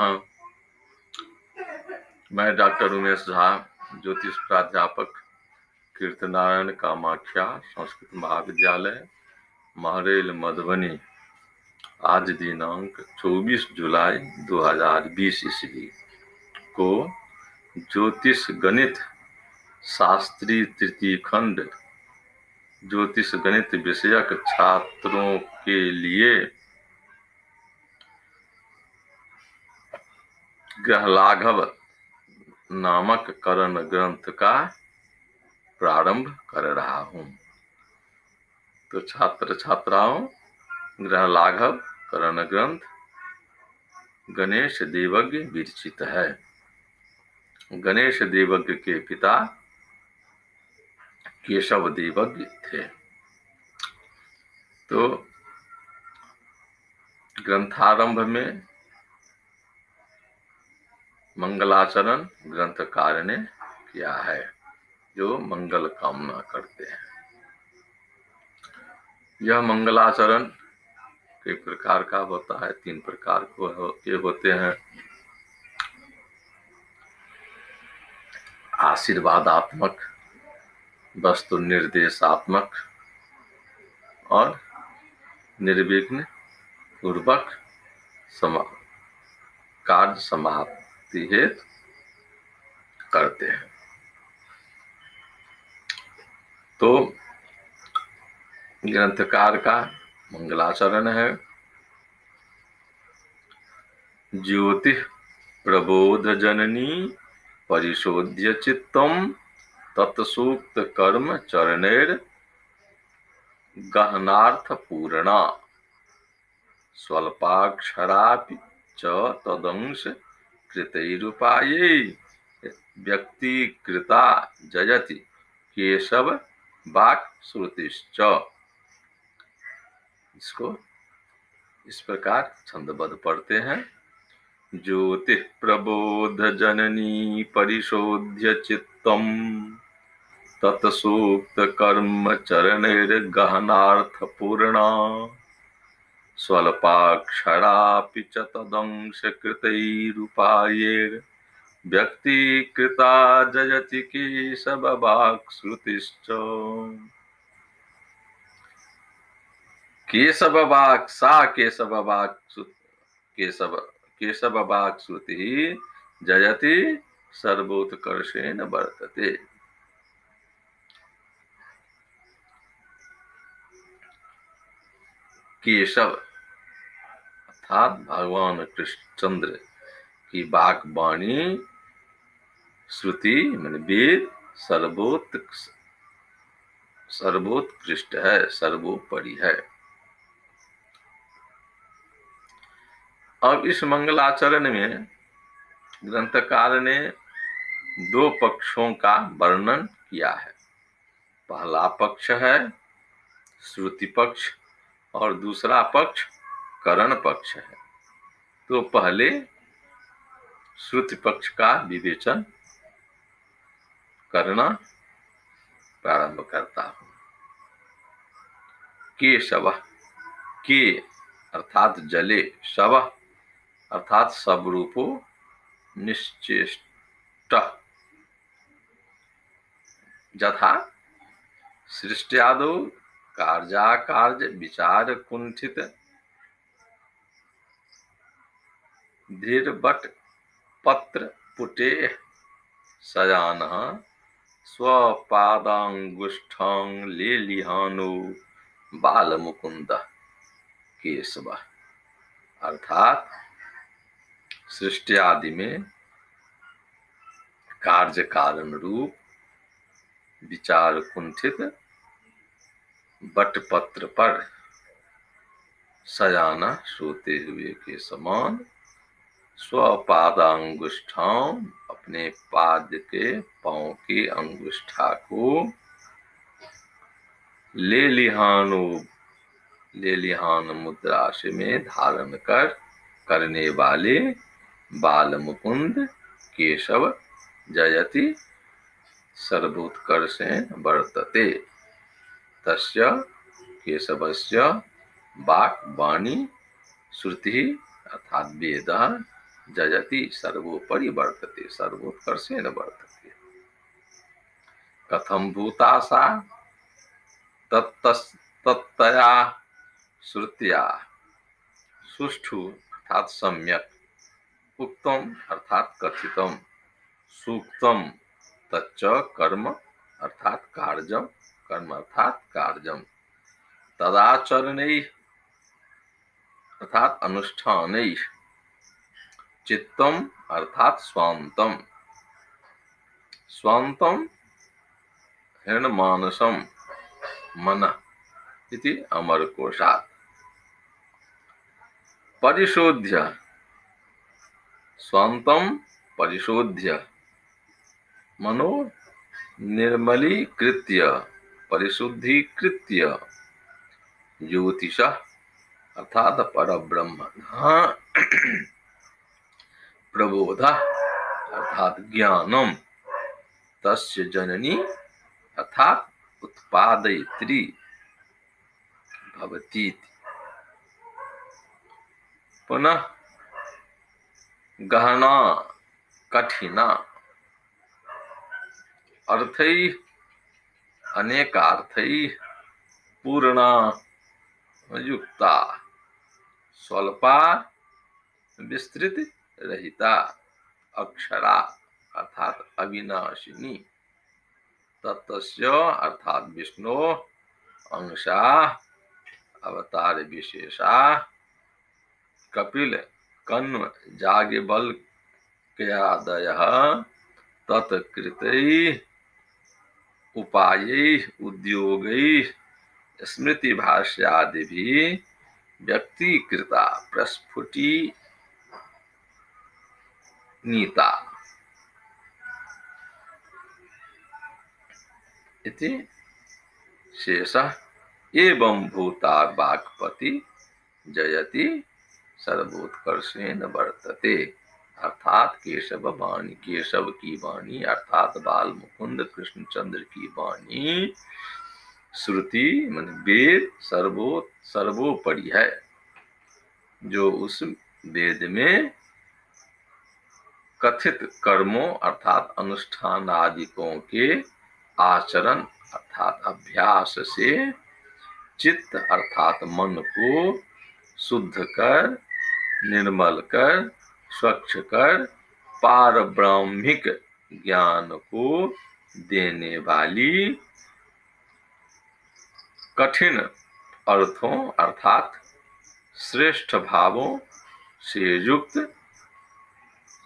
नमः। मैं डॉक्टर उमेश झा, ज्योतिष प्राध्यापक, कीर्तनारायण कामाख्या संस्कृत महाविद्यालय, महरेल, मधुबनी। आज दिनांक 24 जुलाई 2020 ईस्वी को ज्योतिष गणित शास्त्री तृतीय खंड ज्योतिष गणित विषयक छात्रों के लिए ग्रहलाघव नामक करण ग्रंथ का प्रारंभ कर रहा हूं। तो छात्र छात्राओं, ग्रहलाघव करण ग्रंथ गणेश देवज्ञ विरचित है। गणेश देवज्ञ के पिता केशव देवज्ञ थे। तो ग्रंथारंभ में मंगलाचरण ग्रंथकार ने किया है, जो मंगल कामना करते हैं। यह मंगलाचरण कई प्रकार का होता है, 3 प्रकार के होते हैं। आशीर्वादात्मक, वस्तु निर्देशात्मक और निर्विघ्न पूर्वक कार्य समाप्ति हेतु करते हैं। तो ग्रंथकार का मंगलाचरण है। ज्योति प्रबोध जननी परिशोध्य चित्तम तत्सूक्त कर्म चरणेर गहनार्थ पूर्णा स्वल्पाक्षरापि च तदंश कृतैरुपायै व्यक्तिकृता जयति केशव वाक् श्रुतिश्च। इसको इस प्रकार छंदबद्ध पढ़ते हैं। ज्योति प्रबोध जननी परिशोध्य चित्तम तत्सूक्त कर्म चरणेर गहनार्थ पूर्णा स्वल्पाक्षरापि च तदंश कृतैरुपायैर् व्यक्तिकृता जयति केशव वाक् श्रुतिश्च। केशव वाक् सा केशव वाक् श्रुति जयति सर्वोत्कर्षेण वर्तते। केशव अर्थात भगवान कृष्णचंद्र की वाक वाणी, श्रुति माने वेद, सर्वोत्कृष्ट है, सर्वोपरि है। अब इस मंगलाचरण में ग्रंथकार ने 2 पक्षों का वर्णन किया है। पहला पक्ष है श्रुति पक्ष और दूसरा पक्ष करण पक्ष है। तो पहले श्रुति पक्ष का विवेचन करना प्रारंभ करता हूं। केशव, के अर्थात जले, शव अर्थात सबरूपो निश्चेष्ट, यथा सृष्ट्यादौ कार्याकार्य विचार कुंठित धीर्बट पत्र पुटे सजानः स्वपादांगुष्ठं लेलिहानो बालमुकुंद केशव। अर्थात सृष्टि आदि में कार्य कारण रूप विचार कुंठित बटपत्र पर सजाना सोते हुए के समान स्वपादांगुष्ठां अपने पाद के पांव की अंगुष्ठा को लेलिहान मुद्रा में धारण करने वाले बाल मुकुंद केशव जयति सर्वोत्कर्षेण वर्तते। तस्य केशवस्य वाक् वाणी श्रुति अर्थात वेद जजति सर्वोपरि वर्तते, सर्वोत्कर्षेण वर्तते। कथम भूतासा तत्तया श्रुत्या सुष्ठु अर्थात सम्यक, उक्तम अर्थात कथितम, सूक्तम तच्च कर्म अर्थात कार्यम, कर्म अर्थात कार्यम, तदाचरणैः अर्थात अनुष्ठानैः, चित्तम अर्थात स्वांतम, स्वांतम हृन्मानसम मनः इति अमरकोशात्, परिशोध्य स्वांतम परिशोध्य मनो निर्मलीकृत्य परिशुद्धीकृत्य ज्योतिषः अर्थात परब्रह्म प्रबोधः अर्थात ज्ञानम, तस्य जननी अर्थात उत्पादयित्री भवती। पुनः गहना कठिना अर्थैः अनेकार्थैः पूर्णा युक्ता स्वल्पा विस्तृत रहिता अक्षरा अर्थात अविनाशिनी, तत्स्य अर्थात विष्णु अंशा अवतार विशेषा कपिल कण्व जाज्ञवल्क्यादयः तत्कृतैः उपायैः उद्योगैः स्मृति भाष्यादिभिः व्यक्तीकृता प्रस्फुटीनीता इति शेषः। एवं भूतावाक्पति जयति सर्वोत्कर्षेण वर्तते, अर्थात केशव वाणी, केशव की वाणी अर्थात बाल मुकुंद कृष्णचंद्र की वाणी, श्रुति मन वेद सर्वोपरि है, जो उस वेद में कथित कर्मों अर्थात अनुष्ठान आदिकों के आचरण अर्थात अभ्यास से चित्त अर्थात मन को शुद्ध कर, निर्मल कर, स्वच्छ कर पारब्रह्मिक ज्ञान को देने वाली कठिन अर्थों अर्थात श्रेष्ठ भावों से युक्त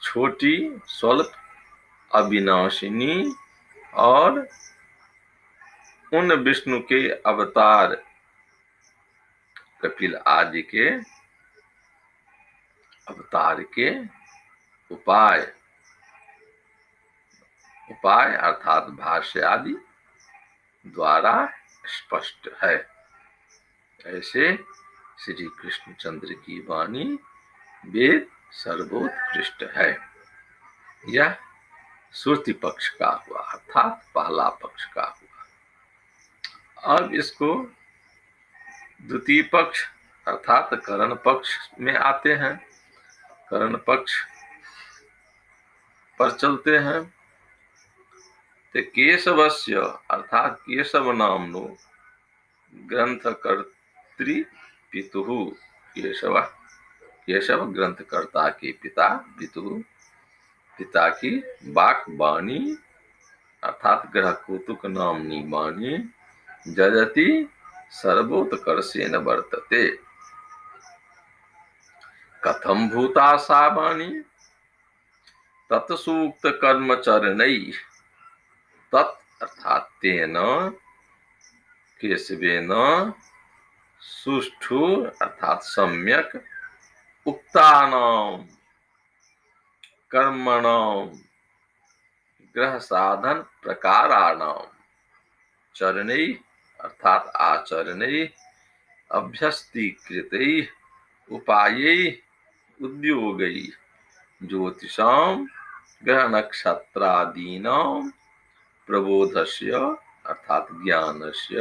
छोटी स्वल्प अविनाशिनी और उन विष्णु के अवतार कपिल आदि के अवतार के उपाय अर्थात भाष्य आदि द्वारा स्पष्ट है। ऐसे श्री कृष्णचंद्र की वाणी वेद सर्वोत्कृष्ट है। यह श्रुति पक्ष का हुआ अर्थात पहला पक्ष का हुआ। अब इसको द्वितीय पक्ष अर्थात करण पक्ष में आते हैं। करण पक्ष पर चलते हैं। तो केशवस्य अर्थात केशव नामनो ग्रंथकर्त्री पितुः, केशव ग्रंथकर्ता के पिता, पिता की वाक वाणी अर्थात ग्रह कौतुक नामनी वाणी जजति सर्वोत्कर्षेण वर्तते। कथम भूता सा वाणी तत्सूक्त कर्मचरणैः, तत् अर्थात तेन केशवेन सुष्ठु अर्थात सम्यक उक्तानाम कर्मणाम ग्रह साधन प्रकाराणाम चरणैः अर्थात आचरणैः अभ्यस्तीकृतैः उपायैः उद्योगैः ज्योतिषाम ग्रह नक्षत्रादीनां प्रबोधस्य अर्थात ज्ञानस्य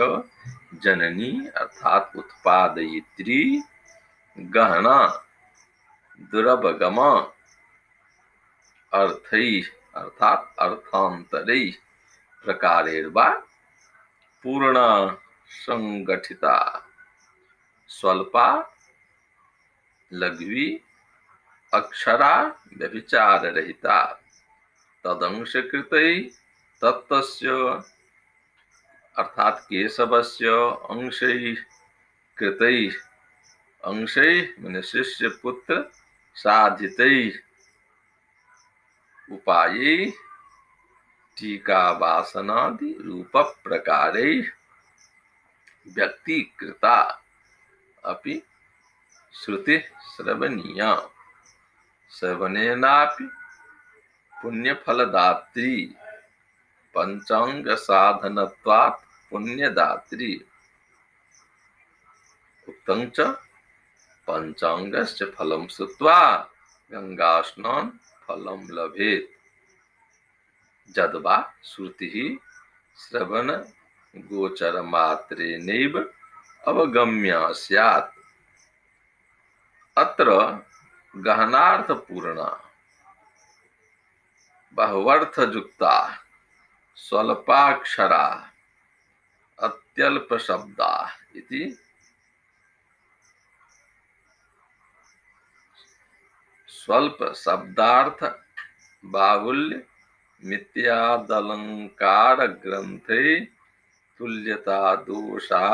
जननी अर्थात उत्पादयित्री गहना दुरवगमा अर्थैः अर्थात अर्थांतरैः प्रकारेर्वा पूर्णा संगठिता स्वल्पा लघ्वी अक्षरा व्यभिचार रहिता तदंश कृतैः तत्तस्य अर्थात केशवस्य अंशैः कृतैः अंशैः माने शिष्य पुत्र साधितैः उपायैः टीका वासनादि रूप प्रकारैः व्यक्तीकृता अपि श्रुति श्रवणीया श्रवणेनापि पुण्यफलदात्री पंचांग साधनत्वात् पुण्यदात्री उक्तं च पंचांगस्य फलं श्रुत्वा गंगास्नान फलं लभेत जद्वा श्रुतिः श्रवण गोचर मात्रेणैव अवगम्या स्यात् अत्र गहनार्थपूर्णा बहुवर्थयुक्ता स्वल्पाक्षरा अत्यल्पशब्दा इति स्वल्प शब्दार्थ बाहुल्य मिथ्यादलंकार ग्रंथे तुल्यता दोषा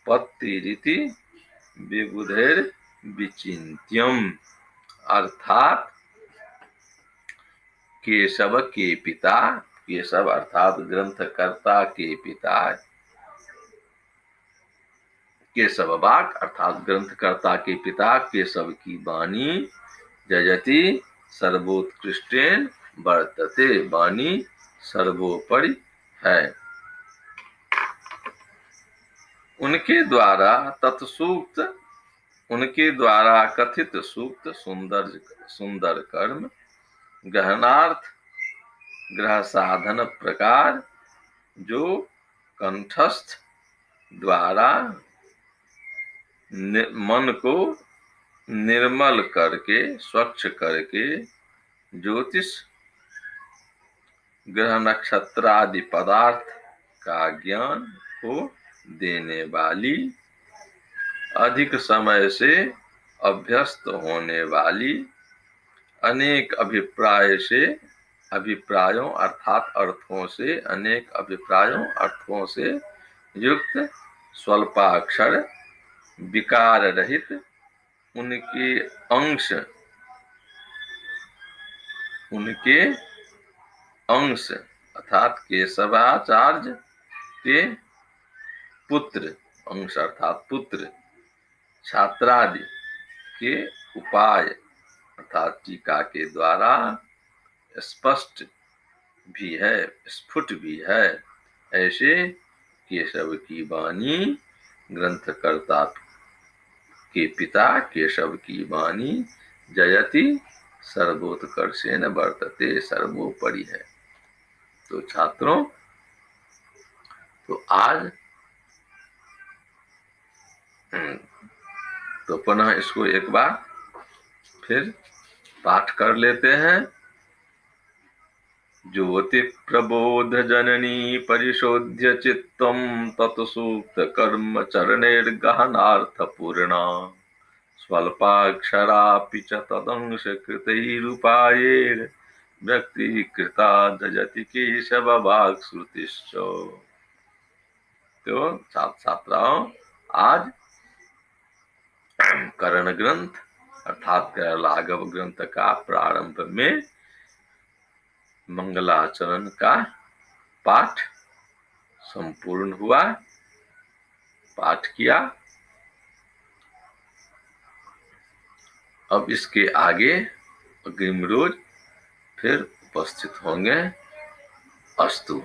पत्तिरिति विबुधेर विचिन्त्यम अर्थात केशव के पिता केशव अर्थात ग्रंथकर्ता के पिता केशव वाक अर्थात ग्रंथकर्ता के पिता केशव की वाणी जयति सर्वोत्कृष्टेन वर्तते वाणी सर्वोपरि है उनके द्वारा तत्सूक्त उनके द्वारा कथित सूक्त सुंदर सुंदर कर्म गहनार्थ ग्रह साधन प्रकार जो कंठस्थ द्वारा मन को निर्मल करके स्वच्छ करके ज्योतिष ग्रह नक्षत्र आदि पदार्थ का ज्ञान को देने वाली अधिक समय से अभ्यस्त होने वाली अनेक अभिप्रायों अर्थात अर्थों से अनेक अभिप्रायों अर्थों से युक्त स्वल्पाक्षर विकार रहित उनके अंश अर्थात केशवाचार्य के पुत्र अंश अर्थात पुत्र छात्रादि के उपाय अर्थात टीका के द्वारा स्पष्ट भी है स्फुट भी है ऐसे केशव की वाणी ग्रंथकर्ता के पिता केशव की वाणी जयति सर्वोत्कर्षेण वर्तते सर्वोपरि है। तो छात्रों तो आज तो पुनः इसको एक बार फिर पाठ कर लेते हैं। ज्योति प्रबोध जननी परिशोध्य चित्तम तत्सूक्त कर्म चरणैर्गहनार्थ पूर्णा स्वल्पाक्षरापि च तदंश कृतैरुपायैर् व्यक्तीकृता जयति केशव वाक् श्रुतिश्च। तो छात्र छात्राओं आज करण ग्रंथ अर्थात लाघव ग्रंथ का प्रारंभ में मंगलाचरण का पाठ संपूर्ण हुआ पाठ किया। अब इसके आगे अग्रिम रोज फिर उपस्थित होंगे। अस्तु।